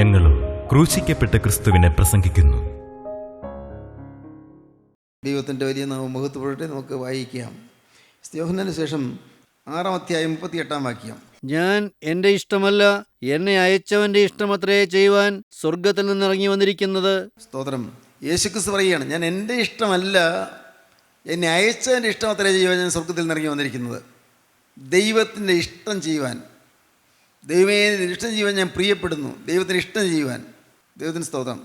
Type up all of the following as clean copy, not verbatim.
ഞങ്ങളും ക്രൂശിക്കപ്പെട്ട ക്രിസ്തുവിനെ പ്രസംഗിക്കുന്നു. ദൈവത്തിൻ്റെ വലിയ നാമം മഹത്വപ്പെടട്ടെ. നമുക്ക് വായിക്കാം. യോഹന്നാന് ശേഷം 6-ാം അധ്യായം 38-ാം വാക്യം. ഞാൻ എൻ്റെ ഇഷ്ടമല്ല, എന്നെ അയച്ചവൻ്റെ ഇഷ്ടമത്രേ ചെയ്യുവാൻ സ്വർഗത്തിൽ നിന്ന് ഇറങ്ങി വന്നിരിക്കുന്നത്. സ്തോത്രം. യേശുക്രിസ്തു പറയുകയാണ്, ഞാൻ എൻ്റെ ഇഷ്ടമല്ല, എന്നെ അയച്ചവൻ്റെ ഇഷ്ടം അത്രേ ചെയ്യുവാൻ ഞാൻ സ്വർഗത്തിൽ നിന്ന് ഇറങ്ങി വന്നിരിക്കുന്നത്. ദൈവത്തിൻ്റെ ഇഷ്ടം ചെയ്യുവാൻ, ദൈവമേ ഇഷ്ടം ചെയ്യുവാൻ ഞാൻ പ്രിയപ്പെടുന്നു. ദൈവത്തിന് ഇഷ്ടം ചെയ്യുവാൻ, ദൈവത്തിന് സ്തോത്രം.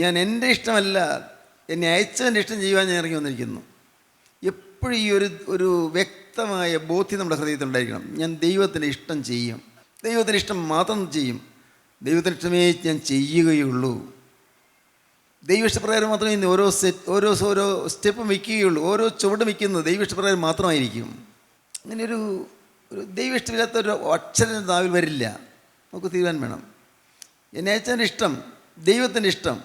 ഞാൻ എൻ്റെ ഇഷ്ടമല്ല, എന്നെ അയച്ചവൻ്റെ ഇഷ്ടം ചെയ്യുവാൻ ഞാൻ ഇറങ്ങി വന്നിരിക്കുന്നു. എപ്പോഴും ഈ ഒരു വ്യക്തമായ ബോധ്യം നമ്മുടെ ഹൃദയത്തിലുണ്ടായിരിക്കണം. ഞാൻ ദൈവത്തിൻ്റെ ഇഷ്ടം ചെയ്യും, ദൈവത്തിൻ്റെ ഇഷ്ടം മാത്രം ചെയ്യും, ദൈവത്തിൻ്റെ ഇഷ്ടമേ ഞാൻ ചെയ്യുകയുള്ളൂ. ദൈവ ഇഷ്ടപ്രകാരം മാത്രമേ ഇന്ന് ഓരോ സ്റ്റെപ്പും വയ്ക്കുകയുള്ളൂ. ഓരോ ചുവടും വയ്ക്കുന്നത് ദൈവ ഇഷ്ടപ്രകാരം മാത്രമായിരിക്കും. അങ്ങനെ ഒരു ദൈവ ഇഷ്ടമില്ലാത്ത ഒരു അക്ഷരം നാവിൽ വരില്ല. നമുക്ക് തീരുമാനം വേണം. എന്നെ അയച്ചതിൻ്റെ ഇഷ്ടം, ദൈവത്തിൻ്റെ ഇഷ്ടം,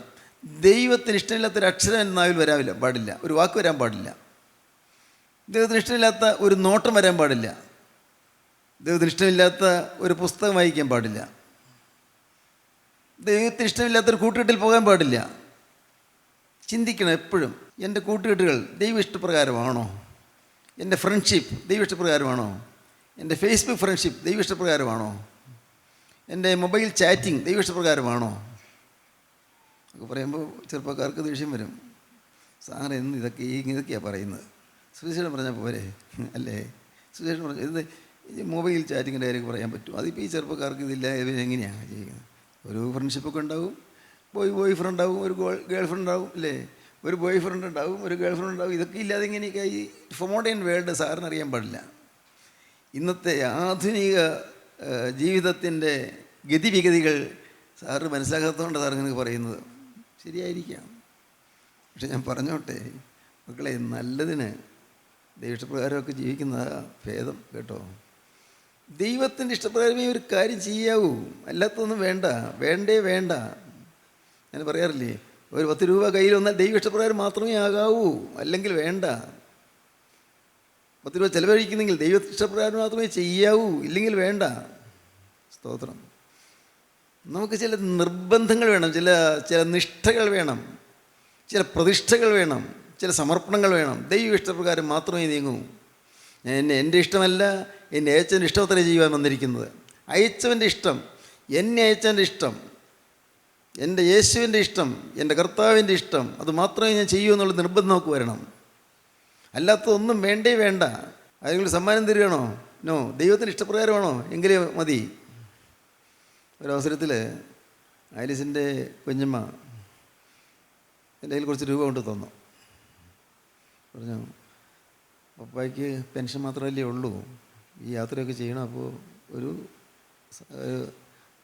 ദൈവത്തിന് ഇഷ്ടമില്ലാത്തൊരു അക്ഷരം എൻ്റെ നാവിൽ വരാവില്ല, പാടില്ല. ഒരു വാക്ക് വരാൻ പാടില്ല. ദൈവത്തിന് ഇഷ്ടമില്ലാത്ത ഒരു നോട്ടം വരാൻ പാടില്ല. ദൈവത്തിന് ഇഷ്ടമില്ലാത്ത ഒരു പുസ്തകം വായിക്കാൻ പാടില്ല. ദൈവത്തിന് ഇഷ്ടമില്ലാത്തൊരു കൂട്ടുകെട്ടിൽ പോകാൻ പാടില്ല. ചിന്തിക്കണം എപ്പോഴും, എൻ്റെ കൂട്ടുകെട്ടുകൾ ദൈവ ഇഷ്ടപ്രകാരമാണോ? എൻ്റെ ഫ്രണ്ട്ഷിപ്പ് ദൈവ ഇഷ്ടപ്രകാരമാണോ? എൻ്റെ ഫേസ്ബുക്ക് ഫ്രണ്ട്ഷിപ്പ് ദൈവ ഇഷ്ടപ്രകാരമാണോ? എൻ്റെ മൊബൈൽ ചാറ്റിംഗ് ദൈവ ഇഷ്ടപ്രകാരമാണോ? ഒക്കെ പറയുമ്പോൾ ചെറുപ്പക്കാർക്ക് ദേഷ്യം വരും. സാറ് എന്ന് ഇതൊക്കെയാണ് പറയുന്നത്. സുവിശേഷം പറഞ്ഞാൽ പോരെ അല്ലേ? സുവിശേഷം പറഞ്ഞാൽ ഇത് മൊബൈൽ ചാറ്റിങ്ങിൻ്റെ കാര്യമൊക്കെ പറയാൻ പറ്റും. അതിപ്പോൾ ഈ ചെറുപ്പക്കാർക്ക് ഇതില്ല. എങ്ങനെയാണ് ചെയ്യുന്നത്? ഒരു ഫ്രണ്ട്ഷിപ്പൊക്കെ ഉണ്ടാവും, ബോയ് ഫ്രണ്ട് ഉണ്ടാവും, ഒരു ഗേൾ ഫ്രണ്ട് ഉണ്ടാവും അല്ലേ? ഒരു ബോയ് ഫ്രണ്ട് ഉണ്ടാവും, ഒരു ഗേൾ ഫ്രണ്ട് ഉണ്ടാവും. ഇതൊക്കെ ഇല്ലാതെ ഇങ്ങനെയൊക്കെ ഈ മോഡേൺ വേൾഡ് സാറിന് അറിയാൻ പാടില്ല. ഇന്നത്തെ ആധുനിക ജീവിതത്തിൻ്റെ ഗതിവിഗതികൾ സാറ് മനസ്സിലാക്കാത്തതുകൊണ്ട് സാർ ഇങ്ങനെ പറയുന്നത്. ശരിയായിരിക്കാം, പക്ഷെ ഞാൻ പറഞ്ഞോട്ടെ മക്കളെ, നല്ലതിന് ദൈവiഷ്ടപ്രകാരമൊക്കെ ജീവിക്കുന്ന ഭേദം കേട്ടോ. ദൈവത്തിൻ്റെ ഇഷ്ടപ്രകാരമേ ഒരു കാര്യം ചെയ്യാവൂ, അല്ലാത്തൊന്നും വേണ്ട. ഞാൻ പറയാറില്ലേ, ഒരു 10 രൂപ കയ്യിൽ വന്നാൽ ദൈവ ഇഷ്ടപ്രകാരം മാത്രമേ ആകാവൂ, അല്ലെങ്കിൽ വേണ്ട. 10 രൂപ ചിലവഴിക്കുന്നെങ്കിൽ ദൈവ ഇഷ്ടപ്രകാരം മാത്രമേ ചെയ്യാവൂ, ഇല്ലെങ്കിൽ വേണ്ട. സ്തോത്രം. നമുക്ക് ചില നിർബന്ധങ്ങൾ വേണം, ചില നിഷ്ഠകൾ വേണം, ചില പ്രതിഷ്ഠകൾ വേണം, ചില സമർപ്പണങ്ങൾ വേണം. ദൈവ ഇഷ്ടപ്രകാരം മാത്രമേ നീങ്ങൂ. എൻ്റെ ഇഷ്ടമല്ല, എന്നെ അയച്ചവൻ്റെ ഇഷ്ടം അത്രേ ചെയ്യുവാൻ വന്നിരിക്കുന്നത്. അയച്ചവൻ്റെ ഇഷ്ടം, എന്നെ അയച്ചവൻ്റെ ഇഷ്ടം, എൻ്റെ യേശുവിൻ്റെ ഇഷ്ടം, എൻ്റെ കർത്താവിൻ്റെ ഇഷ്ടം, അത് മാത്രമേ ഞാൻ ചെയ്യൂ എന്നുള്ള നിർബന്ധം നമുക്ക് വരണം. അല്ലാത്തതൊന്നും വേണ്ട. ആരെങ്കിലും സമ്മാനം തരികയാണോ? നോ. ദൈവത്തിൻ്റെ ഇഷ്ടപ്രകാരമാണോ? എങ്കിലേ മതി. ഒരവസരത്തിൽ ആലിസിൻ്റെ കുഞ്ഞമ്മ എൻ്റെ കയ്യിൽ കുറച്ച് രൂപ കൊണ്ട് തന്നു. പറഞ്ഞു, പപ്പായ്ക്ക് പെൻഷൻ മാത്രമല്ലേ ഉള്ളൂ, ഈ യാത്രയൊക്കെ ചെയ്യണം, അപ്പോൾ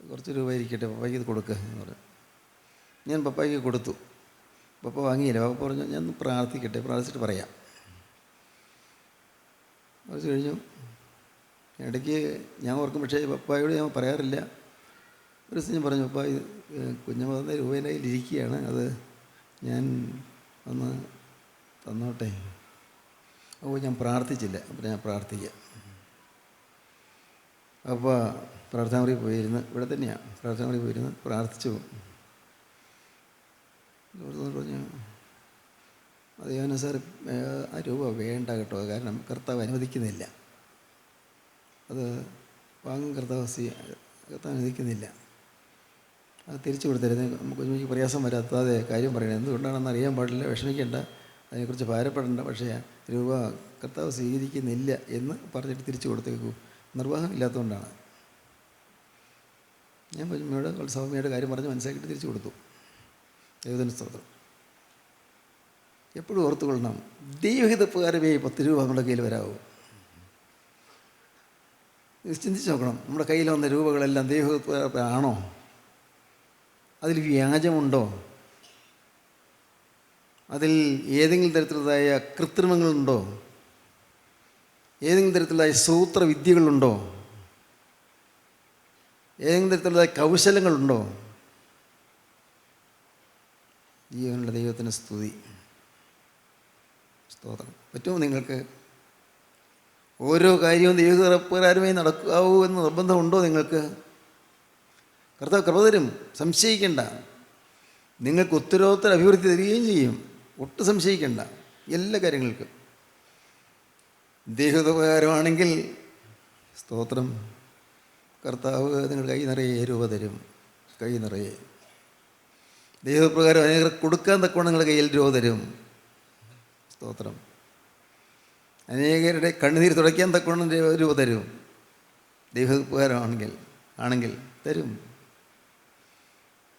കുറച്ച് രൂപ ഇരിക്കട്ടെ, പപ്പായ്ക്ക് ഇത് കൊടുക്കുക എന്ന് പറഞ്ഞു. ഞാൻ പപ്പായ്ക്ക് കൊടുത്തു. പപ്പ വാങ്ങിയില്ല. പപ്പ പറഞ്ഞു, ഞാൻ പ്രാർത്ഥിക്കട്ടെ, പ്രാർത്ഥിച്ചിട്ട് പറയാം. കുറച്ച് കഴിഞ്ഞു. ഇടയ്ക്ക് ഞാൻ ഓർക്കും, പക്ഷേ പപ്പായോട് ഞാൻ പറയാറില്ല. ഒരു ദിവസം ഞാൻ പറഞ്ഞു, പപ്പ കുഞ്ഞമ്മ തന്ന രൂപ എൻ്റെ കയ്യിൽ ഇരിക്കുകയാണ്, അത് ഞാൻ ഒന്ന് തന്നോട്ടെ. അപ്പോൾ ഞാൻ പ്രാർത്ഥിച്ചില്ല. അപ്പോൾ ഞാൻ പ്രാർത്ഥിക്കാം. അപ്പോൾ പ്രാർത്ഥനാമുറിയിൽ പോയിരുന്നു, ഇവിടെ തന്നെയാണ് പ്രാർത്ഥനാമുറിയിൽ പോയിരുന്നു, പ്രാർത്ഥിച്ചു. പറഞ്ഞു, അത് ഞാൻ സാർ ആ രൂപ വേണ്ട കേട്ടോ, കാരണം കർത്താവ് അനുവദിക്കുന്നില്ല, അത് വാങ്ങും, കർത്താവ് അനുവദിക്കുന്നില്ല, അത് തിരിച്ചു കൊടുത്തരുത്. നമുക്ക് പ്രയാസം വരാത്താതെ കാര്യം പറയണം, എന്തുകൊണ്ടാണെന്ന് അറിയാൻ പാടില്ല, വിഷമിക്കേണ്ട, അതിനെക്കുറിച്ച് ഭാരപ്പെടേണ്ട, പക്ഷേ രൂപ കർത്താവ് സ്വീകരിക്കുന്നില്ല എന്ന് പറഞ്ഞിട്ട് തിരിച്ചു കൊടുത്തേക്കൂ, നിർവാഹം ഇല്ലാത്തതുകൊണ്ടാണ്. ഞാൻ കുഞ്ഞമ്മയോട് സൗമ്യയുടെ കാര്യം പറഞ്ഞ് മനസ്സിലാക്കിയിട്ട് തിരിച്ചു കൊടുത്തു. ദൈവത്തിന് സ്തോത്രം. എപ്പോഴും ഓർത്തുകൊള്ളണം, ദൈവഹിതപ്രകാരമേ 10 രൂപ നമ്മുടെ കയ്യിൽ വരാവൂ. ചിന്തിച്ച് നോക്കണം, നമ്മുടെ കയ്യിൽ വന്ന രൂപകളെല്ലാം ദൈവഹിതപ്രകാരമാണോ? അതിൽ വ്യാജമുണ്ടോ? അതിൽ ഏതെങ്കിലും തരത്തിലുള്ളതായ കൃത്രിമങ്ങളുണ്ടോ? ഏതെങ്കിലും തരത്തിലുള്ളതായ സൂത്രവിദ്യകളുണ്ടോ? ഏതെങ്കിലും തരത്തിലുള്ളതായ കൗശലങ്ങളുണ്ടോ? ജീവനുള്ള ദൈവത്തിന് സ്തുതി, സ്തോത്രം. പറ്റുമോ നിങ്ങൾക്ക്? ഓരോ കാര്യവും ദൈവപ്രകാരമേ നടക്കാവൂ എന്ന് നിർബന്ധമുണ്ടോ നിങ്ങൾക്ക്? കർത്താവ് കൃപ തരും, സംശയിക്കേണ്ട. നിങ്ങൾക്ക് ഉത്തരോത്തര അഭിവൃദ്ധി തരികയും ചെയ്യും, ഒട്ടും സംശയിക്കേണ്ട എല്ലാ കാര്യങ്ങൾക്കും. ദേഹോപകാരമാണെങ്കിൽ സ്തോത്രം, കർത്താവ് നിങ്ങൾ കൈ നിറയെ രൂപ തരും, കൈ നിറയെ. ദൈവപ്രകാരം അനേകർ കൊടുക്കാൻ തക്കവണ്ണം നിങ്ങളുടെ കയ്യിൽ രൂപ തരും, സ്തോത്രം. അനേകരുടെ കണ്ണുനീർ തുടയ്ക്കാൻ തക്കവണ്ണം രൂപ തരും, ദൈവപ്രകാരമാണെങ്കിൽ ആണെങ്കിൽ തരും.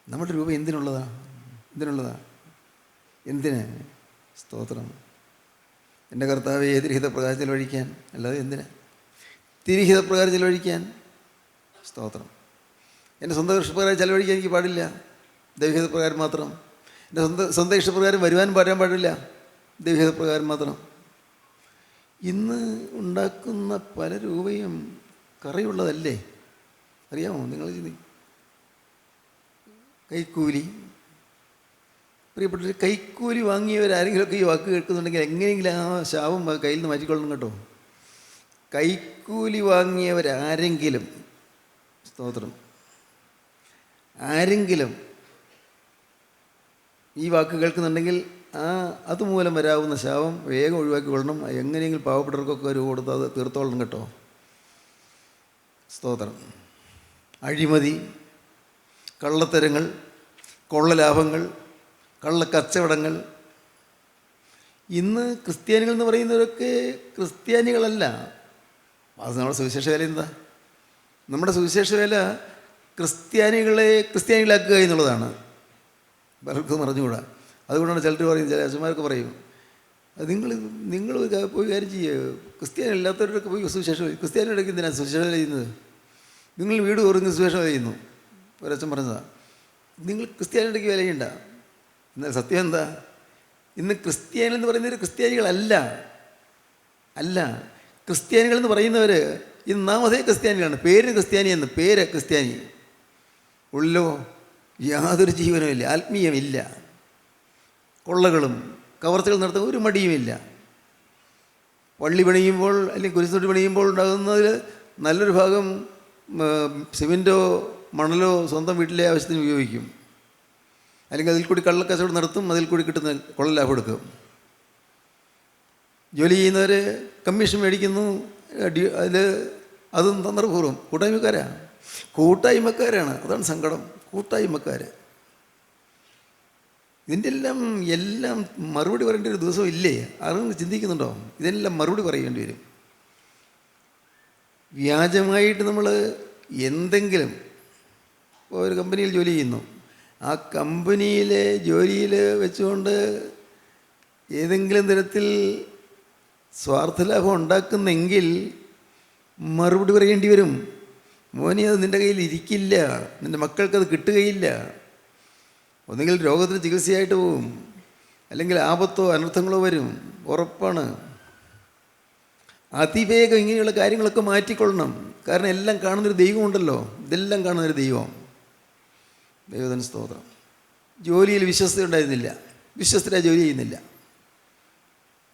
നമ്മുടെ രൂപ എന്തിനുള്ളതാണ്? എന്തിന്? സ്തോത്രം. എൻ്റെ കർത്താവെ തിരിഹിത പ്രകാരം ചെലവഴിക്കാൻ, അല്ലാതെ എന്തിന്? തിരിഹിത പ്രകാരം ചെലവഴിക്കാൻ, സ്തോത്രം. എൻ്റെ സ്വന്തം ഇഷ്ടപ്രകാരം ചെലവഴിക്കാൻ എനിക്ക് പാടില്ല, ദൈവഹിത പ്രകാരം മാത്രം. എൻ്റെ സ്വന്തം ഇഷ്ടപ്രകാരം വരുവാൻ പറയാൻ പാടില്ല, ദൈവഹിത പ്രകാരം മാത്രം. ഇന്ന് ഉണ്ടാക്കുന്ന പല രൂപയും കറയുള്ളതല്ലേ? അറിയാമോ? നിങ്ങൾ കൈക്കൂലി, പ്രിയപ്പെട്ട കൈക്കൂലി വാങ്ങിയവരാരെങ്കിലുമൊക്കെ ഈ വാക്ക് കേൾക്കുന്നുണ്ടെങ്കിൽ എങ്ങനെയെങ്കിലും ആ ശാപം കയ്യിൽ നിന്ന് മാറ്റിക്കൊള്ളണം കേട്ടോ. കൈക്കൂലി വാങ്ങിയവരാരെങ്കിലും, സ്തോത്രം, ആരെങ്കിലും ഈ വാക്ക് കേൾക്കുന്നുണ്ടെങ്കിൽ അതുമൂലം വരാവുന്ന ശാപം വേഗം ഒഴിവാക്കി കൊള്ളണം. എങ്ങനെയെങ്കിലും പാവപ്പെട്ടവർക്കൊക്കെ ഒരു കൊടുത്ത് അത് തീർത്തോളണം കേട്ടോ. സ്തോത്രം. അഴിമതി, കള്ളത്തരങ്ങൾ, കൊള്ളലാഭങ്ങൾ, കള്ളക്കച്ചവടങ്ങൾ. ഇന്ന് ക്രിസ്ത്യാനികൾ എന്ന് പറയുന്നവരൊക്കെ ക്രിസ്ത്യാനികളല്ല. അത് നമ്മുടെ സുവിശേഷ വേല എന്താ? നമ്മുടെ സുവിശേഷ വേല ക്രിസ്ത്യാനികളാക്കുക എന്നുള്ളതാണ്. പലർക്കും അറിഞ്ഞുകൂടാ. അതുകൊണ്ടാണ് ചിലർ പറയും, ചില അച്ഛന്മാരൊക്കെ പറയും, അത് നിങ്ങൾ പോയി കാര്യം ചെയ്യുക, ക്രിസ്ത്യാനി അല്ലാത്തവരൊക്കെ പോയി സുവിശേഷം, ക്രിസ്ത്യാനിയുടെയൊക്കെ എന്തിനാണ് സുവിശേഷം ചെയ്യുന്നത്? നിങ്ങൾ വീട് ഓർന്ന് സുവിശേഷം ചെയ്യുന്നു. ഒരച്ഛൻ പറഞ്ഞതാണ്, നിങ്ങൾ ക്രിസ്ത്യാനിയുടെക്ക് വിലയുണ്ട. എന്നാൽ സത്യം എന്താ? ഇന്ന് ക്രിസ്ത്യാനി എന്ന് പറയുന്നവർ ക്രിസ്ത്യാനികളല്ല. ക്രിസ്ത്യാനികൾ എന്ന് പറയുന്നവർ ഇന്ന് നാമധേയ ക്രിസ്ത്യാനികളാണ്. പേര് ക്രിസ്ത്യാനി എന്ന്, പേര് ക്രിസ്ത്യാനി, ഉള്ളോ യാതൊരു ജീവനുമില്ല, ആത്മീയമില്ല. കൊള്ളകളും കവർച്ചകൾ നടത്താൻ ഒരു മടിയുമില്ല. പള്ളി പണിയുമ്പോൾ അല്ലെങ്കിൽ കുരിശുതൊട്ടി പണിയുമ്പോൾ ഉണ്ടാകുന്നതിൽ നല്ലൊരു ഭാഗം സിമെൻറ്റോ മണലോ സ്വന്തം വീട്ടിലെ ആവശ്യത്തിന് ഉപയോഗിക്കും. അല്ലെങ്കിൽ അതിൽ കൂടി കള്ളക്കച്ചവടം നടത്തും, അതിൽ കൂടി കിട്ടുന്ന കൊള്ള ലാഭം എടുക്കും. ജോലി ചെയ്യുന്നവർ കമ്മീഷൻ മേടിക്കുന്നു, അതും തന്ത്രപൂർവ്വം. കൂട്ടായ്മക്കാരാണ്. അതാണ് സങ്കടം, കൂട്ടായ്മക്കാർ. ഇതിൻ്റെ എല്ലാം മറുപടി പറയേണ്ട ഒരു ദിവസം ഇല്ലേ? ആരും ചിന്തിക്കുന്നുണ്ടോ? ഇതിനെല്ലാം മറുപടി പറയേണ്ടി വരും. വ്യാജമായിട്ട് നമ്മൾ എന്തെങ്കിലും, ഇപ്പോൾ ഒരു കമ്പനിയിൽ ജോലി ചെയ്യുന്നു, ആ കമ്പനിയിലെ ജോലിയിൽ വെച്ചുകൊണ്ട് ഏതെങ്കിലും തരത്തിൽ സ്വാർത്ഥലാഭം ഉണ്ടാക്കുന്നെങ്കിൽ മറുപടി പറയേണ്ടി വരും. മോനെ, അത് നിൻ്റെ കയ്യിൽ ഇരിക്കില്ല, നിൻ്റെ മക്കൾക്കത് കിട്ടുകയില്ല. ഒന്നുകിൽ രോഗത്തിന് ചികിത്സയായിട്ട് പോവും, അല്ലെങ്കിൽ ആപത്തോ അനർത്ഥങ്ങളോ വരും, ഉറപ്പാണ്. അതിവേഗം ഇങ്ങനെയുള്ള കാര്യങ്ങളൊക്കെ മാറ്റിക്കൊള്ളണം. കാരണം എല്ലാം കാണുന്നൊരു ദൈവമുണ്ടല്ലോ, ഇതെല്ലാം കാണുന്നൊരു ദൈവം. ദൈവത്തിന് സ്തോത്രം. ജോലിയിൽ വിശ്വസ്ത ഉണ്ടായിരുന്നില്ല, വിശ്വസ്തരായി ജോലി ചെയ്യുന്നില്ല,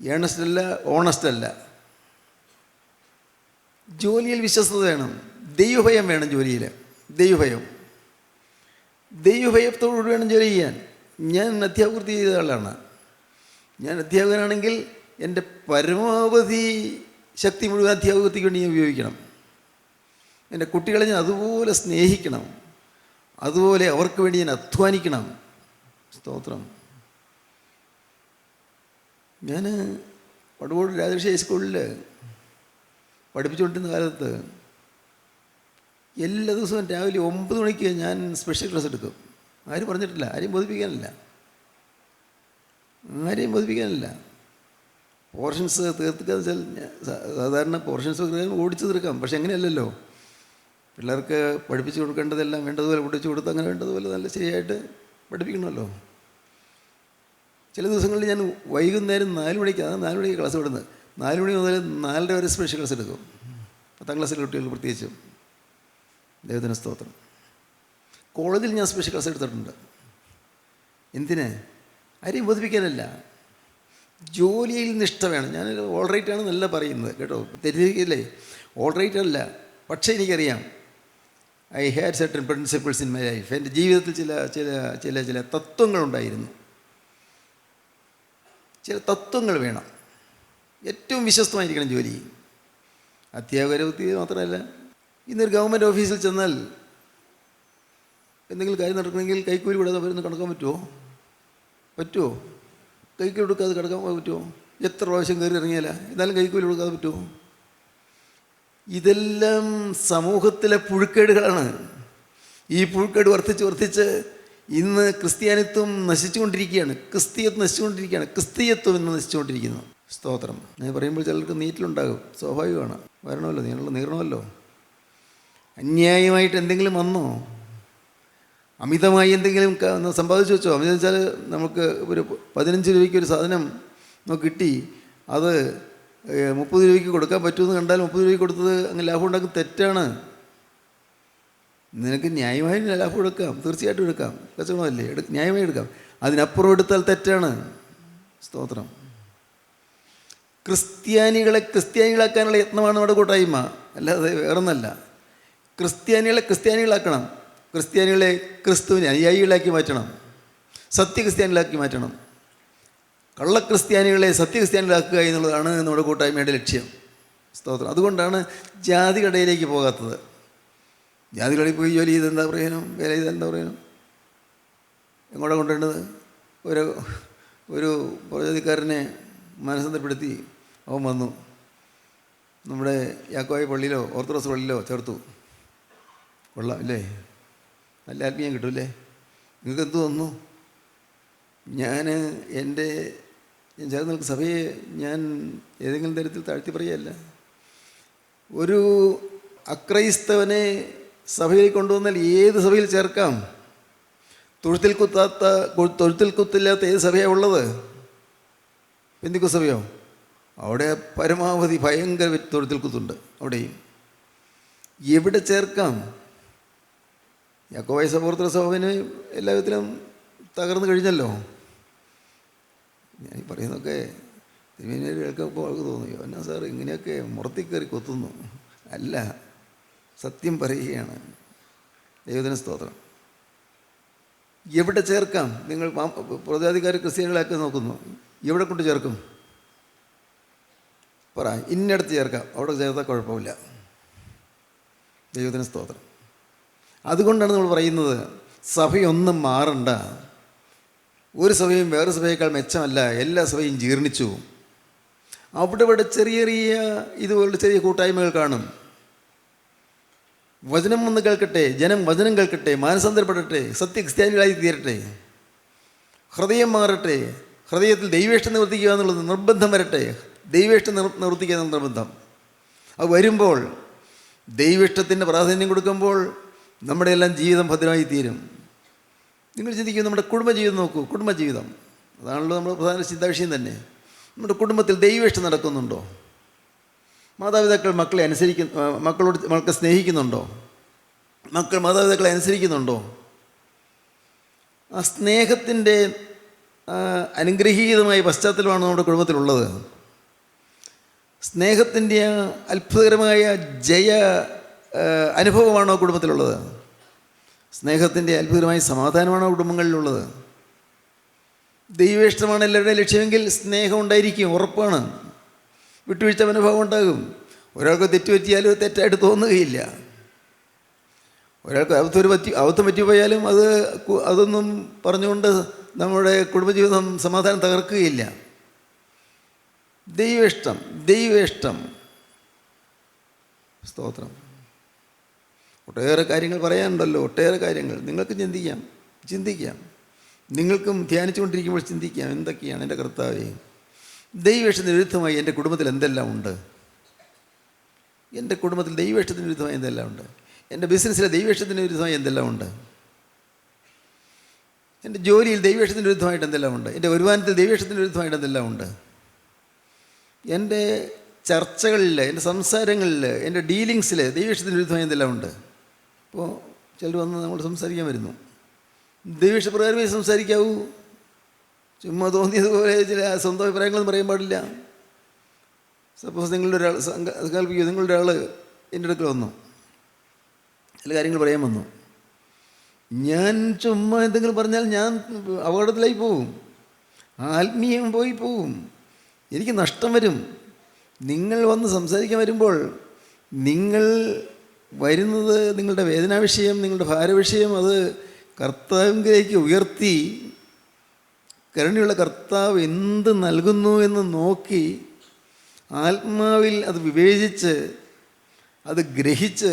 ഏണസ്റ്റല്ല, ഓണസ്റ്റല്ല. ജോലിയിൽ വിശ്വസ്തത വേണം, ദൈവഭയം വേണം ജോലിയിൽ. ദൈവഭയത്തോടുകൂടി വേണം ജോലി ചെയ്യാൻ. ഞാൻ അധ്യാപകൃതി ചെയ്ത ആളാണ്. ഞാൻ അധ്യാപകനാണെങ്കിൽ എൻ്റെ പരമാവധി ശക്തി മുഴുവൻ അധ്യാപകൃതിക്ക് വേണ്ടി ഞാൻ ഉപയോഗിക്കണം. എൻ്റെ കുട്ടികളെ ഞാൻ അതുപോലെ സ്നേഹിക്കണം, അതുപോലെ അവർക്ക് വേണ്ടി ഞാൻ അധ്വാനിക്കണം. സ്തോത്രം. ഞാൻ വടുവോട് രാജേഷ് ഹൈസ്കൂളിൽ പഠിപ്പിച്ചുകൊണ്ടിരുന്ന കാലത്ത് എല്ലാ ദിവസവും രാവിലെ 9 മണിക്ക് ഞാൻ സ്പെഷ്യൽ ക്ലാസ് എടുക്കും. ആരും പറഞ്ഞിട്ടില്ല, ആരെയും ബോധിപ്പിക്കാനില്ല. പോർഷൻസ് തീർത്തിക്കാന്ന് വെച്ചാൽ സാധാരണ പോർഷൻസ് ഓടിച്ചു തീർക്കാം, പക്ഷെ അങ്ങനെയല്ലല്ലോ. പിള്ളേർക്ക് പഠിപ്പിച്ചു കൊടുക്കേണ്ടതെല്ലാം വേണ്ടതുപോലെ പഠിപ്പിച്ചു കൊടുത്ത് അങ്ങനെ വേണ്ടതുപോലെ നല്ല ശരിയായിട്ട് പഠിപ്പിക്കണമല്ലോ. ചില ദിവസങ്ങളിൽ ഞാൻ വൈകുന്നേരം 4 മണിക്ക്, 4 മണിക്ക് ക്ലാസ് വിടുന്നത്, 4 മണി മുതൽ 4:30 വരെ സ്പെഷ്യൽ ക്ലാസ് എടുക്കും. 10ാം ക്ലാസ്സിലെ കുട്ടികൾ പ്രത്യേകിച്ചും. ദൈവത്തിന് സ്തോത്രം. കോളേജിൽ ഞാൻ സ്പെഷ്യൽ ക്ലാസ് എടുത്തിട്ടുണ്ട്. എന്തിന്? ആരെയും ബോധിപ്പിക്കാനല്ല, ജോലിയിൽ നിഷ്ഠ വേണം. ഞാൻ ഓൾ റൈറ്റ് ആണെന്നല്ല പറയുന്നത് കേട്ടോ, തെറ്റിദ്ധരിക്കില്ലേ. ഓൾ റൈറ്റ് അല്ല, പക്ഷേ എനിക്കറിയാം I had certain principles in my life. എൻ്റെ ജീവിതത്തിൽ ചില ചില ചില ചില തത്വങ്ങളുണ്ടായിരുന്നു. ചില തത്വങ്ങൾ വേണം. ഏറ്റവും വിശ്വസ്തമായിരിക്കണം ജോലി. അധ്യാപക വൃത്തി മാത്രമല്ല, ഇന്നൊരു ഗവൺമെൻറ് ഓഫീസിൽ ചെന്നാൽ എന്തെങ്കിലും കാര്യം നടക്കണമെങ്കിൽ കൈക്കൂലി കൂടാതെ വരുന്ന കിടക്കാൻ പറ്റുമോ? കൈക്കൂലി കൊടുക്കാതെ കിടക്കാൻ പറ്റുമോ? എത്ര പ്രാവശ്യം കയറി ഇറങ്ങിയാല എന്നാലും കൈക്കൂലി കൊടുക്കാതെ പറ്റുമോ? ഇതെല്ലാം സമൂഹത്തിലെ പുഴുക്കേടുകളാണ്. ഈ പുഴുക്കേട് വർദ്ധിച്ച് ഇന്ന് ക്രിസ്ത്യാനിത്വം നശിച്ചുകൊണ്ടിരിക്കുകയാണ്. ക്രിസ്തീയത്വം ഇന്ന് നശിച്ചുകൊണ്ടിരിക്കുന്നു. സ്തോത്രം. ഞാൻ പറയുമ്പോൾ ചിലർക്ക് നീറ്റിലുണ്ടാകും, സ്വാഭാവികമാണ്. വരണമല്ലോ, നീളണമല്ലോ. അന്യായമായിട്ട് എന്തെങ്കിലും വന്നോ? അമിതമായി എന്തെങ്കിലും സമ്പാദിച്ചു വെച്ചോ? അമിതം വെച്ചാൽ നമുക്ക് ഒരു 15 രൂപയ്ക്ക് ഒരു സാധനം നമുക്ക് കിട്ടി, അത് 30 രൂപയ്ക്ക് കൊടുക്കാൻ പറ്റുമെന്ന് കണ്ടാൽ 30 രൂപയ്ക്ക് കൊടുത്തത് അങ്ങ് ലാഭം ഉണ്ടാക്കും. തെറ്റാണ്. നിനക്ക് ന്യായമായി ലാഭം എടുക്കാം, തീർച്ചയായിട്ടും എടുക്കാം, കച്ചവടമല്ലേ, ന്യായമായി എടുക്കാം. അതിനപ്പുറം എടുത്താൽ തെറ്റാണ്. സ്തോത്രം. ക്രിസ്ത്യാനികളാക്കാനുള്ള യത്നമാണ് നമ്മുടെ കൂട്ടായ്മ, അല്ലാതെ വേറൊന്നല്ല. ക്രിസ്ത്യാനികളാക്കണം. ക്രിസ്ത്യാനികളെ ക്രിസ്തുവിനെ അനുയായികളാക്കി മാറ്റണം, സത്യക്രിസ്ത്യാനികളാക്കി മാറ്റണം. കള്ളക്രിസ്ത്യാനികളെ സത്യക്രിസ്ത്യാനികളാക്കുക എന്നുള്ളതാണ് നമ്മുടെ കൂട്ടായ്മയുടെ ലക്ഷ്യം. സ്തോത്രം. അതുകൊണ്ടാണ് ജാതികടയിലേക്ക് പോകാത്തത്. ജാതികളിൽ പോയി ജോലി ചെയ്തെന്താ പ്രയോജനം? വേല ചെയ്തെന്താ പ്രയോജനം? എങ്ങോട്ടാണ് കൊണ്ടുവരേണ്ടത്? ഒരു പുറജാതിക്കാരനെ മനസ്സന്തരപ്പെടുത്തി അവൻ വന്നു, നമ്മുടെ യാക്കോബായ പള്ളിയിലോ ഓർത്തഡോക്സ് പള്ളിയിലോ ചേർത്തു. കൊള്ളാം അല്ലേ? നല്ല ആത്മീയം കിട്ടുമല്ലേ? നിങ്ങൾക്ക് എന്ത് തോന്നുന്നു? ഞാൻ ചേർന്ന് നിൽക്കുന്ന സഭയെ ഞാൻ ഏതെങ്കിലും തരത്തിൽ താഴ്ത്തി പറയുകയല്ല. ഒരു അക്രൈസ്തവനെ സഭയിൽ കൊണ്ടുവന്നാൽ ഏത് സഭയിൽ ചേർക്കാം? തൊഴുത്തിൽ കുത്തില്ലാത്ത ഏത് സഭയാണ് ഉള്ളത്? പെന്തിക്കോസ്ത് സഭയോ? അവിടെ പരമാവധി ഭയങ്കര തൊഴുത്തിൽ കുത്തുണ്ട്. അവിടെയും എവിടെ ചേർക്കാം? യാക്കോബായ സഭ ഓർത്തഡോക്സ് സഭന് എല്ലാ വിധത്തിലും തകർന്നു കഴിഞ്ഞല്ലോ. ഞാൻ പറയുന്നതൊക്കെ തിരുമേനിമാർ കേൾക്കുമ്പോൾ അവർക്ക് തോന്നുകയോ എന്നാ സാർ ഇങ്ങനെയൊക്കെ മുറത്തി കയറി കൊത്തുന്നു? അല്ല, സത്യം പറയുകയാണ്. ദൈവത്തിന് സ്തോത്രം. എവിടെ ചേർക്കാം? നിങ്ങൾ പ്രജാതിക്കാർ ക്രിസ്ത്യാനികളാക്കി നോക്കുന്നു, എവിടെ കൊണ്ട് ചേർക്കും? പറ, ഇന്നടത്ത് ചേർക്കാം, അവിടെ ചേർത്താൽ കുഴപ്പമില്ല. ദൈവത്തിന് സ്തോത്രം. അതുകൊണ്ടാണ് നമ്മൾ പറയുന്നത് സഭയൊന്നും മാറണ്ട. ഒരു സഭയും വേറെ സഭയേക്കാൾ മെച്ചമല്ല. എല്ലാ സഭയും ജീർണിച്ചു. അവിടെ ചെറിയ ചെറിയ ഇതുപോലുള്ള ചെറിയ കൂട്ടായ്മകൾ കാണും. വചനം വന്ന് കേൾക്കട്ടെ, ജനം വചനം കേൾക്കട്ടെ, മാനസാന്തരപ്പെടട്ടെ, സത്യക്രിസ്ത്യാനികളായി തീരട്ടെ, ഹൃദയം മാറട്ടെ, ഹൃദയത്തിൽ ദൈവേഷ്ടം നിവർത്തിക്കുക എന്നുള്ളത് നിർബന്ധം വരട്ടെ. ദൈവേഷ്ടം നിവർത്തിക്കുക എന്നുള്ള നിർബന്ധം അത് വരുമ്പോൾ, ദൈവേഷ്ടത്തിൻ്റെ പ്രാധാന്യം കൊടുക്കുമ്പോൾ നമ്മുടെ എല്ലാം ജീവിതം ഭദ്രമായി തീരും. നിങ്ങൾ ചിന്തിക്കും, നമ്മുടെ കുടുംബജീവിതം നോക്കൂ. കുടുംബജീവിതം അതാണല്ലോ നമ്മുടെ പ്രധാന ചിന്താവിഷയം തന്നെ. നമ്മുടെ കുടുംബത്തിൽ ദൈവേഷ്ടം നടക്കുന്നുണ്ടോ? മാതാപിതാക്കൾ മക്കളെ സ്നേഹിക്കുന്നുണ്ടോ? മക്കൾ മാതാപിതാക്കളെ അനുസരിക്കുന്നുണ്ടോ? ആ സ്നേഹത്തിൻ്റെ അനുഗ്രഹീതമായ പശ്ചാത്തലമാണ് നമ്മുടെ കുടുംബത്തിലുള്ളത്. സ്നേഹത്തിൻ്റെ അത്ഭുതകരമായ അനുഭവമാണോ കുടുംബത്തിലുള്ളത്? സ്നേഹത്തിൻ്റെ അത്ഭുതമായ സമാധാനമാണോ കുടുംബങ്ങളിലുള്ളത്? ദൈവേഷ്ടമാണ് എല്ലാവരുടെയും ലക്ഷ്യമെങ്കിൽ സ്നേഹം ഉണ്ടായിരിക്കും, ഉറപ്പാണ്. വിട്ടുവീഴ്ച മനോഭാവം ഉണ്ടാകും. ഒരാൾക്ക് തെറ്റുപറ്റിയാലും തെറ്റായിട്ട് തോന്നുകയില്ല. ഒരാൾക്ക് അബദ്ധം പറ്റിപ്പോയാലും അതൊന്നും പറഞ്ഞുകൊണ്ട് നമ്മുടെ കുടുംബജീവിതം സമാധാനം തകർക്കുകയില്ല. ദൈവേഷ്ടം. സ്തോത്രം. ഒട്ടേറെ കാര്യങ്ങൾ പറയാനുണ്ടല്ലോ, ഒട്ടേറെ കാര്യങ്ങൾ. നിങ്ങൾക്ക് ചിന്തിക്കാം. നിങ്ങൾക്കും ധ്യാനിച്ചുകൊണ്ടിരിക്കുമ്പോൾ ചിന്തിക്കാം, എന്തൊക്കെയാണ് എൻ്റെ കർത്താവേ, ദൈവേഷ്ടത്തിന് വിരുദ്ധമായി എൻ്റെ കുടുംബത്തിൽ എന്തെല്ലാം ഉണ്ട്? എൻ്റെ കുടുംബത്തിൽ ദൈവേഷ്ടത്തിന് വിരുദ്ധമായി എന്തെല്ലാം ഉണ്ട്? എൻ്റെ ബിസിനസ്സിലെ ദൈവേഷ്ടത്തിന് വിരുദ്ധമായി എന്തെല്ലാം ഉണ്ട്? എൻ്റെ ജോലിയിൽ ദൈവേഷ്ടത്തിന് വിരുദ്ധമായിട്ട് എന്തെല്ലാം ഉണ്ട്? എൻ്റെ വരുമാനത്തിൽ ദൈവേഷ്ടത്തിന് വിരുദ്ധമായിട്ട് എന്തെല്ലാം ഉണ്ട്? എൻ്റെ ചർച്ചകളിൽ, എൻ്റെ സംസാരങ്ങളിൽ, എൻ്റെ ഡീലിങ്സിൽ ദൈവേഷ്ടത്തിന് വിരുദ്ധമായി എന്തെല്ലാം ഉണ്ട്? ഇപ്പോൾ ചിലർ വന്ന് നമ്മൾ സംസാരിക്കാൻ വരുന്നു. ദൈവേഷ്ടപ്രകാരമേ സംസാരിക്കാവൂ. ചുമ്മാ തോന്നിയതുപോലെ ചില സ്വന്തം അഭിപ്രായങ്ങളൊന്നും പറയാൻ പാടില്ല. സപ്പോസ് നിങ്ങളുടെ ഒരാൾ എൻ്റെ അടുക്കൽ വന്നു, ചില കാര്യങ്ങൾ പറയാൻ വന്നു. ഞാൻ ചുമ്മാ എന്തെങ്കിലും പറഞ്ഞാൽ ഞാൻ അപകടത്തിലായി പോവും, ആത്മീയം പോയി പോവും, എനിക്ക് നഷ്ടം വരും. നിങ്ങൾ വന്ന് സംസാരിക്കാൻ വരുമ്പോൾ നിങ്ങൾ വരുന്നത് നിങ്ങളുടെ വേദനാ വിഷയം, നിങ്ങളുടെ ഭാരവിഷയം അത് കർത്താവിലേക്ക് ഉയർത്തി കരുണയുള്ള കർത്താവ് എന്ത് നൽകുന്നു എന്ന് നോക്കി ആത്മാവിൽ അത് വിവേചിച്ച് അത് ഗ്രഹിച്ച്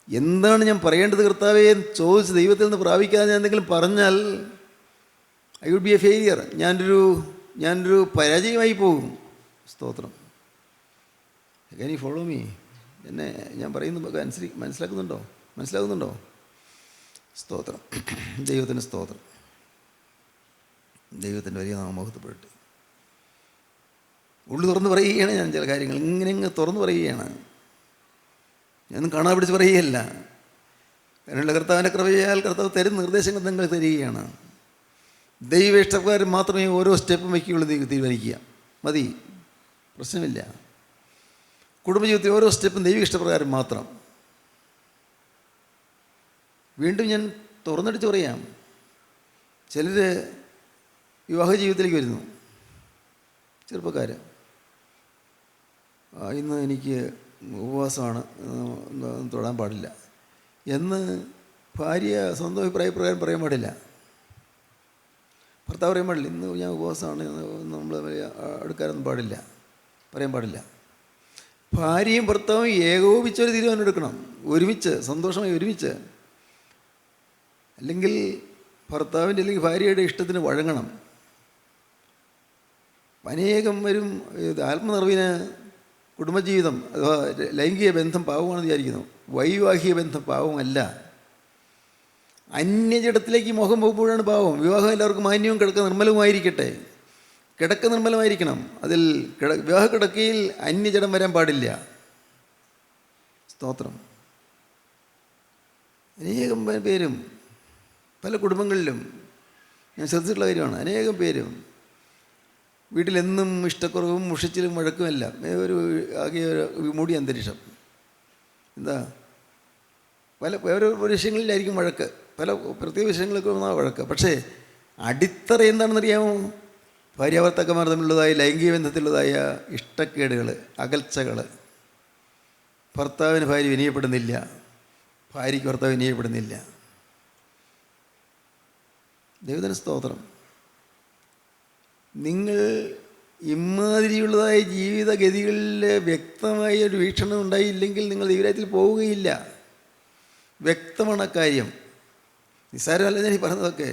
എന്താണ് ഞാൻ പറയേണ്ടത് കർത്താവേ എന്ന് ചോദിച്ച് ദൈവത്തിൽ നിന്ന് പ്രാപിക്കാതെ ഞാൻ എന്തെങ്കിലും പറഞ്ഞാൽ I would be a failure. ഞാനൊരു പരാജയമായി പോകും. സ്തോത്രം. Can you follow me? എന്നെ ഞാൻ പറയുന്നത് മനസ്സിലാകുന്നുണ്ടോ? സ്തോത്രം. ദൈവത്തിന് സ്തോത്രം. ദൈവത്തിൻ്റെ വലിയ നാമമഹത്വപ്പെടട്ടെ. ഉള്ളു തുറന്ന് പറയുകയാണ് ഞാൻ. ചില കാര്യങ്ങൾ ഇങ്ങനെ തുറന്ന് പറയുകയാണ്. ഞാനൊന്നും കാണാൻ പിടിച്ച് പറയുകയല്ല. അതിനുള്ള കർത്താവിൻ്റെ കൃപയാൽ കർത്താവ് തരുന്ന നിർദ്ദേശങ്ങൾ നിങ്ങൾ തരികയാണ്. ദൈവ ഇഷ്ടപ്രകാരം മാത്രമേ ഓരോ സ്റ്റെപ്പും വയ്ക്കുകയുള്ളൂ. തീരുമാനിക്കുക മതി, പ്രശ്നമില്ല. കുടുംബജീവിതത്തിൽ ഓരോ സ്റ്റെപ്പും ദൈവ ഇഷ്ടപ്രകാരം മാത്രം. വീണ്ടും ഞാൻ തുറന്നടിച്ച് പറയാം. ചിലർ വിവാഹ ജീവിതത്തിലേക്ക് വരുന്നു, ചെറുപ്പക്കാർ. ഇന്ന് എനിക്ക് ഉപവാസമാണ്, തൊടാൻ പാടില്ല എന്ന് ഭാര്യ സ്വന്തം അഭിപ്രായപ്രകാരം പറയാൻ പാടില്ല. ഭർത്താവ് പറയാൻ പാടില്ല, ഇന്ന് ഞാൻ ഉപവാസമാണ്, നമ്മൾ എടുക്കാനൊന്നും പാടില്ല, പറയാൻ പാടില്ല. ഭാര്യയും ഭർത്താവും ഏകോപിച്ചൊരു തീരുമാനം എടുക്കണം, ഒരുമിച്ച് സന്തോഷമായി ഒരുമിച്ച്. അല്ലെങ്കിൽ ഭർത്താവിൻ്റെ അല്ലെങ്കിൽ ഭാര്യയുടെ ഇഷ്ടത്തിന് വഴങ്ങണം. അനേകം വരും ആത്മനിറവിന് കുടുംബജീവിതം അഥവാ ലൈംഗിക ബന്ധം പാവമാണെന്ന് വിചാരിക്കുന്നു. വൈവാഹിക ബന്ധം പാവമല്ല. അന്യജടത്തിലേക്ക് മുഖം പോകുമ്പോഴാണ് പാവം. വിവാഹം എല്ലാവർക്കും മാന്യവും കിടക്ക നിർമ്മലവുമായിരിക്കട്ടെ. കിടക്ക നിർമ്മലമായിരിക്കണം. അതിൽ വിവാഹ കിടക്കയിൽ അന്യജടം വരാൻ പാടില്ല. സ്തോത്രം. അനേകം പേരും പല കുടുംബങ്ങളിലും ഞാൻ ശ്രദ്ധിച്ചിട്ടുള്ള കാര്യമാണ്. അനേകം പേരും വീട്ടിലെന്നും ഇഷ്ടക്കുറവും മുഷിച്ചിലും വഴക്കുമല്ല. ആകെ ഒരു മൂടിയ അന്തരീക്ഷം. എന്താ, ഓരോ വിഷയങ്ങളിലായിരിക്കും വഴക്ക്, പല പ്രത്യേക വിഷയങ്ങളൊക്കെ വന്നാൽ വഴക്ക്. പക്ഷേ അടിത്തറ എന്താണെന്നറിയാമോ? ഭാര്യാഭർത്താക്കന്മാർ തമ്മിലുള്ളതായ ലൈംഗിക ബന്ധത്തിലുള്ളതായ ഇഷ്ടക്കേടുകൾ, അകൽച്ചകൾ. ഭർത്താവിന് ഭാര്യ വിനയപ്പെടുന്നില്ല, ഭാര്യയ്ക്ക് ഭർത്താവ് വിനയപ്പെടുന്നില്ല. ദൈവത്തിന് സ്തോത്രം. നിങ്ങൾ ഇമാതിരിയുള്ളതായ ജീവിതഗതികളിൽ വ്യക്തമായ ഒരു വീക്ഷണം ഉണ്ടായില്ലെങ്കിൽ നിങ്ങൾ ദൈവരാജ്യത്തിൽ പോവുകയില്ല. വ്യക്തമാണ് അക്കാര്യം. നിസ്സാരമല്ല ഞാൻ ഈ പറഞ്ഞതൊക്കെ.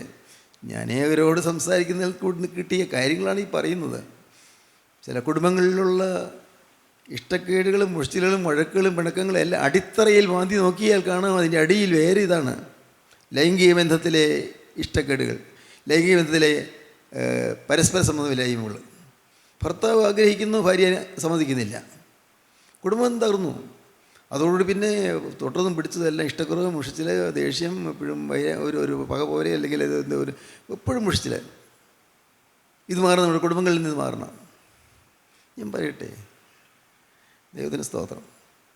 ഞാൻ അനേകരോട് സംസാരിക്കുന്നതിൽ കൂടി കിട്ടിയ കാര്യങ്ങളാണ് ഈ പറയുന്നത്. ചില കുടുംബങ്ങളിലുള്ള ഇഷ്ടക്കേടുകളും മുഷ്ടിലുകളും വഴക്കുകളും പിണക്കങ്ങളും എല്ലാം അടിത്തറയിൽ മാന്തി നോക്കിയാൽ കാണാം. അതിൻ്റെ അടിയിൽ വേറെ ഇതാണ് ലൈംഗിക ബന്ധത്തിലെ ഇഷ്ടക്കേടുകൾ, ലൈംഗിക ബന്ധത്തിലെ പരസ്പര സമ്മതമില്ലായ്മകൾ. ഭർത്താവ് ആഗ്രഹിക്കുന്നു, ഭാര്യ സമ്മതിക്കുന്നില്ല, കുടുംബം തകർന്നു. അതോടുകൂടി പിന്നെ തൊട്ടതും പിടിച്ചതെല്ലാം ഇഷ്ടക്കുറവ്, മുഷിച്ചിൽ, ദേഷ്യം, എപ്പോഴും ഒരു പക പോലെ, അല്ലെങ്കിൽ ഒരു എപ്പോഴും മുഷിച്ചിൽ. ഇത് മാറണം, നമ്മുടെ കുടുംബങ്ങളിൽ നിന്ന് മാറണം. ഞാൻ പറയട്ടെ, ദൈവത്തിന് സ്തോത്രം.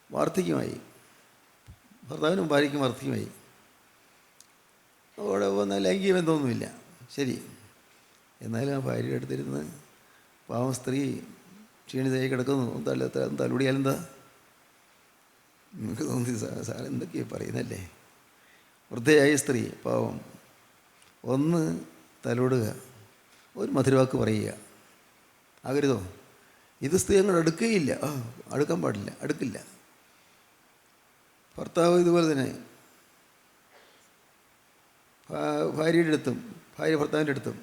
വാർദ്ധക്യമായി, ഭർത്താവിനും ഭാര്യയ്ക്കും വാർദ്ധക്യമായി. അവിടെ വന്നാൽ ലൈംഗിക ബന്ധമൊന്നുമില്ല, ശരി. എന്നാലും ആ ഭാര്യയുടെ അടുത്തിരുന്ന് പാവം സ്ത്രീ ക്ഷീണിതയായി കിടക്കുന്നു. തലോടിയാലെന്താ? നിങ്ങൾക്ക് തോന്നി സാർ എന്തൊക്കെയാണ് പറയുന്നല്ലേ? വൃദ്ധയായ സ്ത്രീ പാവം ഒന്ന് തലോടുക, ഒരു മധുരവാക്ക് പറയുക. ആകരുതോ? ഇത് സ്ത്രീ അങ്ങോട്ട് അടുക്കുകയില്ല, അടുക്കാൻ പാടില്ല, അടുക്കില്ല. ഭർത്താവ് ഇതുപോലെ തന്നെ ഭാര്യയുടെ അടുത്തും ഭാര്യ ഭർത്താവിൻ്റെ അടുത്തും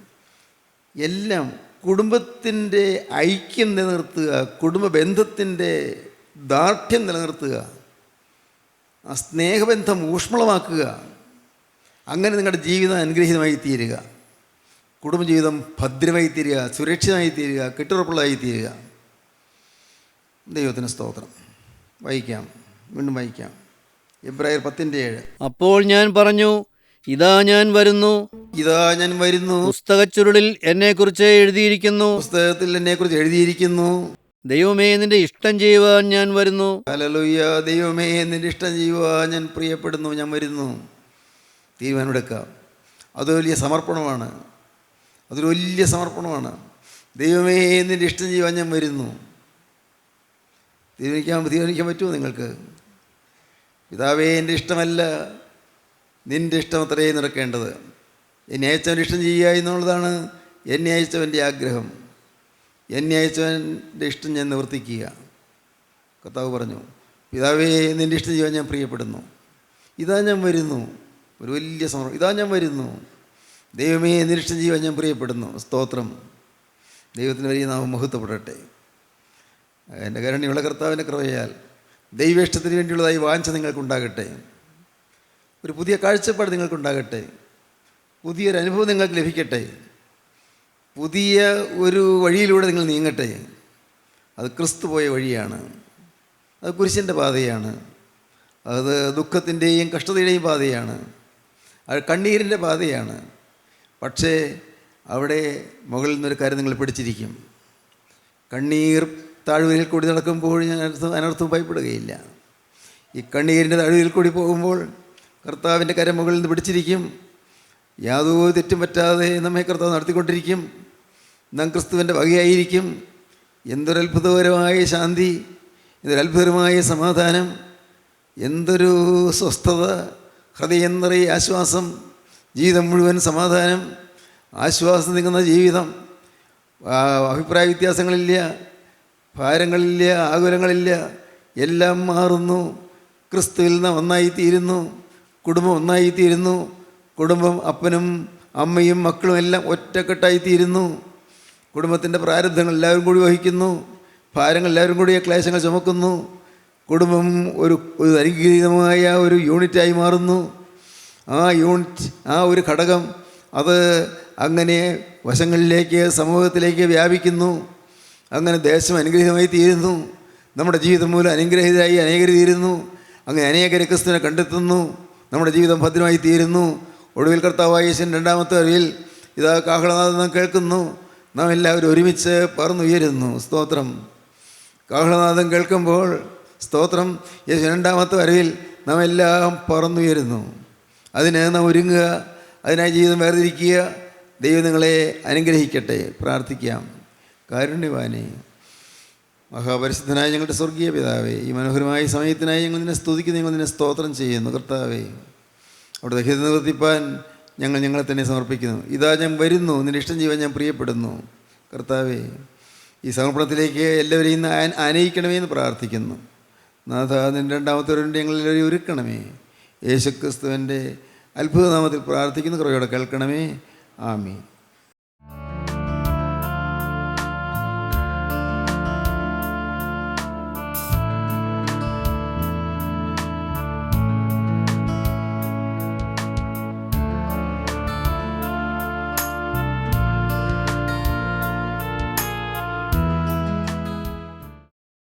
എല്ലാം കുടുംബത്തിൻ്റെ ഐക്യം നിലനിർത്തുക, കുടുംബ ബന്ധത്തിൻ്റെ ദാർഢ്യം നിലനിർത്തുക, ആ സ്നേഹബന്ധം ഊഷ്മളമാക്കുക. അങ്ങനെ നിങ്ങളുടെ ജീവിതം അനുഗ്രഹീതമായി തീരുക, കുടുംബജീവിതം ഭദ്രമായി തീരുക, സുരക്ഷിതമായി തീരുക, കെട്ടുറപ്പുള്ളതായി തീരുക. ദൈവത്തിന് സ്തോത്രം. വായിക്കാം, വീണ്ടും വായിക്കാം. എബ്രായർ 10:7. അപ്പോൾ ഞാൻ പറഞ്ഞു, ഇതാ ഞാൻ വരുന്നു, ഇതാ ഞാൻ വരുന്നു. പുസ്തകച്ചുരുളിൽ എന്നെക്കുറിച്ച് എഴുതിയിരിക്കുന്നു. പുസ്തകത്തിൽ എന്നെക്കുറിച്ച് എഴുതിയിരിക്കുന്നു. ദൈവമേ, നിന്റെ ഇഷ്ടം ചെയ്യുവാൻ ഞാൻ വരുന്നു. ഹല്ലേലൂയ. ദൈവമേ, നിൻ്റെ ഇഷ്ടം ചെയ്യുവാൻ ഞാൻ പ്രിയപ്പെടുന്നു, ഞാൻ വരുന്നു. തീരുമാനമെടുക്കാം. അത് വലിയ സമർപ്പണമാണ്. അതൊരു വലിയ സമർപ്പണമാണ്. ദൈവമേ, നിൻ്റെ ഇഷ്ടം ചെയ്യുവാൻ ഞാൻ വരുന്നു. തീരുമാനിക്കാൻ പറ്റുമോ നിങ്ങൾക്ക്? പിതാവേ, എൻ്റെ ഇഷ്ടമല്ല, നിൻ്റെ ഇഷ്ടം അത്രയേ നടക്കേണ്ടത്. എന്നെ അയച്ചവൻ്റെ ഇഷ്ടം ചെയ്യുക എന്നുള്ളതാണ് എന്നെ അയച്ചവൻ്റെ ആഗ്രഹം. എന്നെ അയച്ചവൻ്റെ ഇഷ്ടം ഞാൻ നിവർത്തിക്കുക. കർത്താവ് പറഞ്ഞു, പിതാവേ, നിൻ്റെ ഇഷ്ടം ചെയ്യുവാൻ ഞാൻ പ്രിയപ്പെടുന്നു. ഇതാ ഞാൻ വരുന്നു. ഒരു വലിയ സമർപ്പണം. ഇതാ ഞാൻ വരുന്നു. ദൈവമേ, നിൻ്റെ ഇഷ്ടം ചെയ്യുവാൻ ഞാൻ പ്രിയപ്പെടുന്നു. സ്തോത്രം. ദൈവത്തിന് വലിയ നാമം മഹത്വപ്പെടട്ടെ. എൻ്റെ കരുണയുള്ള കർത്താവിൻ്റെ കൃപയാൽ ദൈവ ഇഷ്ടത്തിന് വേണ്ടിയുള്ളതായി വാഞ്ച നിങ്ങൾക്കുണ്ടാകട്ടെ. ഒരു പുതിയ കാഴ്ചപ്പാട് നിങ്ങൾക്കുണ്ടാകട്ടെ. പുതിയൊരു അനുഭവം നിങ്ങൾക്ക് ലഭിക്കട്ടെ. പുതിയ ഒരു വഴിയിലൂടെ നിങ്ങൾ നീങ്ങട്ടെ. അത് ക്രിസ്തു പോയ വഴിയാണ്. അത് കുരിശിൻ്റെ പാതയാണ്. അത് ദുഃഖത്തിൻ്റെയും കഷ്ടതയുടെയും പാതയാണ്. അത് കണ്ണീരിൻ്റെ പാതയാണ്. പക്ഷേ അവിടെ മുകളിൽ നിന്നൊരു കാര്യം നിങ്ങൾ പിടിച്ചിരിക്കും. കണ്ണീർ താഴ്വരയിൽ കൂടി നടക്കുമ്പോൾ ഞാൻ അനർത്ഥം ഭയപ്പെടുകയില്ല. ഈ കണ്ണീരിൻ്റെ താഴ്വരയിൽ കൂടി പോകുമ്പോൾ കർത്താവിൻ്റെ കരം മുകളിൽ നിന്ന് പിടിച്ചിരിക്കും. യാതൊരു തെറ്റും പറ്റാതെ നമ്മെ കർത്താവ് നടത്തിക്കൊണ്ടിരിക്കും. നാം ക്രിസ്തുവിൻ്റെ വകയായിരിക്കും. എന്തൊരത്ഭുതകരമായ ശാന്തി, എന്തൊരത്ഭുതകരമായ സമാധാനം, എന്തൊരു സ്വസ്ഥത, ഹൃദയം നിറയെ ആശ്വാസം, ജീവിതം മുഴുവൻ സമാധാനം, ആശ്വാസം നിൽക്കുന്ന ജീവിതം. അഭിപ്രായ വ്യത്യാസങ്ങളില്ല, ഭാരങ്ങളില്ല, ആകുലങ്ങളില്ല. എല്ലാം മാറുന്നു. ക്രിസ്തുവിൽ നാം ഒന്നായിത്തീരുന്നു. കുടുംബം ഒന്നായിത്തീരുന്നു. കുടുംബം അപ്പനും അമ്മയും മക്കളും എല്ലാം ഒറ്റക്കെട്ടായിത്തീരുന്നു. കുടുംബത്തിൻ്റെ പ്രാരബ്ധങ്ങൾ എല്ലാവരും കൂടി വഹിക്കുന്നു. ഭാരങ്ങൾ എല്ലാവരും കൂടി ക്ലേശങ്ങൾ ചുമക്കുന്നു. കുടുംബം ഒരു അനുഗ്രഹീതമായ ഒരു യൂണിറ്റായി മാറുന്നു. ആ യൂണിറ്റ്, ആ ഒരു ഘടകം, അത് അങ്ങനെ വശങ്ങളിലേക്ക്, സമൂഹത്തിലേക്ക് വ്യാപിക്കുന്നു. അങ്ങനെ ദേശം അനുഗ്രഹീതമായി തീരുന്നു. നമ്മുടെ ജീവിതം മൂലം അനുഗ്രഹീതരായി അനേകർ തീരുന്നു. അങ്ങനെ അനേകരെ ക്രിസ്തുവിനെ കണ്ടെത്തുന്നു. നമ്മുടെ ജീവിതം ഭദ്രമായി തീരുന്നു. ഒടുവിൽ കർത്താവായ യേശുവിൻ്റെ രണ്ടാമത്തെ വരവിൽ ഇതാ കാഹളനാദം നാം കേൾക്കുന്നു. നാം എല്ലാവരും ഒരുമിച്ച് പറന്നുയരുന്നു. സ്തോത്രം. കാഹളനാദം കേൾക്കുമ്പോൾ സ്തോത്രം, യേശു രണ്ടാമത്തെ വരവിൽ നാം എല്ലാം പറന്നുയരുന്നു. അതിന് നാം ഒരുങ്ങുക. അതിനായി ജീവിതം വേർതിരിക്കുക. ദൈവം നിങ്ങളെ അനുഗ്രഹിക്കട്ടെ. പ്രാർത്ഥിക്കാം. കാരുണ്യവാനേ, മഹാപരിശുദ്ധനായ ഞങ്ങളുടെ സ്വർഗീയ പിതാവേ, ഈ മനോഹരമായ സമയത്തിനായി ഞങ്ങൾ നിന്നെ സ്തുതിക്കുന്നു. ഞങ്ങൾ നിന്നെ സ്തോത്രം ചെയ്യുന്നു. കർത്താവേ, അവിടെ ഹിത നിവർത്തിപ്പാൻ ഞങ്ങളെ തന്നെ സമർപ്പിക്കുന്നു. ഇതാ ഞാൻ വരുന്നു. നിന്റെ ഇഷ്ടം ചെയ്യുവാൻ ഞാൻ പ്രിയപ്പെടുന്നു. കർത്താവേ, ഈ സമർപ്പണത്തിലേക്ക് എല്ലാവരെയും ആനയിക്കണമേ എന്ന് പ്രാർത്ഥിക്കുന്നു. നാഥ, നിൻ്റെ രണ്ടാമത്തെ വരവിൻ്റെ ഞങ്ങളെല്ലാവരെയും ഒരുക്കണമേ. യേശുക്രിസ്തുവിൻ്റെ അത്ഭുതനാമത്തിൽ പ്രാർത്ഥിക്കുന്നു. കൃപയോടെ കേൾക്കണമേ. ആമീൻ.